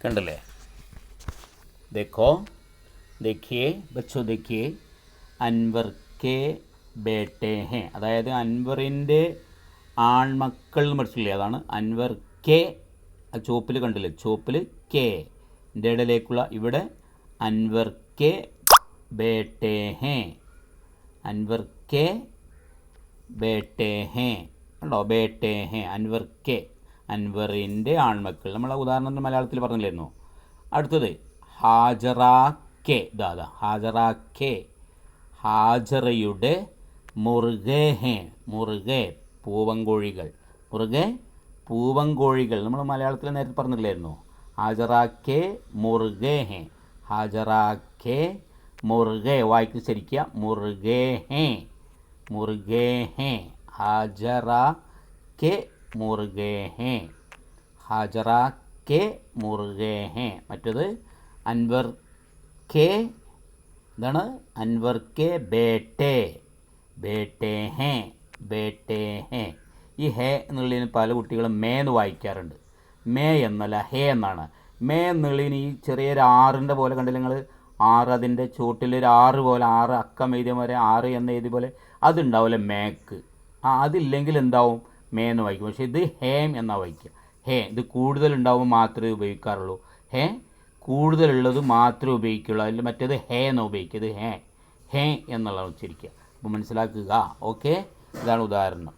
കണ്ടല്ലേ? देखो देखिए बच्चों देखिए അൻവർ കെ ബേട്ടെ ഹേ, അതായത് അൻവറിൻ്റെ ആൺമക്കൾ എന്ന് പഠിച്ചില്ലേ, അതാണ് അൻവർ കെ. ആ ചുവപ്പിൽ കണ്ടില്ലേ, ചുവപ്പിൽ കെ എൻ്റെ ഇടയിലേക്കുള്ള ഇവിടെ അൻവർ കെ ബേട്ടെ ഹേ, അൻവർ കെ ബേട്ടെ ഹേ കണ്ടോ, ബേട്ടെ ഹേ അൻവർ കെ, അൻവറിൻ്റെ ആൺമക്കൾ. നമ്മൾ ഉദാഹരണം മലയാളത്തിൽ പറഞ്ഞില്ലായിരുന്നു. അടുത്തത് ഹാജറ കെ, ദാദാ ഹാജറ കെ, ഹാജറയുടെ മുറുകെ ഹേ, മുറുകെ പൂവങ്കോഴികൾ, മുറുകെ പൂവങ്കോഴികൾ. നമ്മൾ മലയാളത്തിൽ നേരത്തെ പറഞ്ഞില്ലായിരുന്നു. ഹാജറ കെ മുറുകെ ഹേ, ഹാജറ കെ മുറുകെ, വായിക്ക് ശരിക്കുക, മുറുകെ ഹേ, മുറുകെ ഹേ, ഹാജറ കെ മുറുകെ ഹേ, ഹാജറ കെ മുറുകെ ഹേ. മറ്റത് അൻവർ കെ, എന്താണ്, അൻവർ കെ ബേട്ടെ, ബേട്ടെ ഹേ, ബേട്ടെ ഹേ. ഈ ഹേ എന്നുള്ളതിന് പല കുട്ടികളും മേ എന്ന് വായിക്കാറുണ്ട്. മേ എന്നല്ല ഹേ എന്നാണ്. മേ എന്നുള്ളതിന് ഈ ചെറിയൊരു ആറിൻ്റെ പോലെ കണ്ടില്ല നിങ്ങൾ, ആറ് അതിൻ്റെ ചുവട്ടിലൊരു ആറ് പോലെ, ആറ് അക്കം എഴുതിയ പോലെ, ആറ് എന്ന് എഴുതിയ പോലെ അതുണ്ടാവില്ല മേക്ക്. അതില്ലെങ്കിൽ എന്താവും, മേ എന്ന് വായിക്കും. പക്ഷേ ഇത് ഹേം എന്നാണ് വായിക്കുക. ഹേ ഇത് കൂടുതലുണ്ടാവുമ്പോൾ മാത്രമേ ഉപയോഗിക്കാറുള്ളൂ. ഹേ കൂടുതലുള്ളത് മാത്രമേ ഉപയോഗിക്കുള്ളൂ. അതിൽ മറ്റേത് ഹേ എന്ന് ഉപയോഗിക്കുക. ഇത് ഹേ, ഹേ എന്നുള്ള ഉച്ചരിക്കുക. അപ്പോൾ മനസ്സിലാക്കുക. ഓക്കെ, ഇതാണ് ഉദാഹരണം.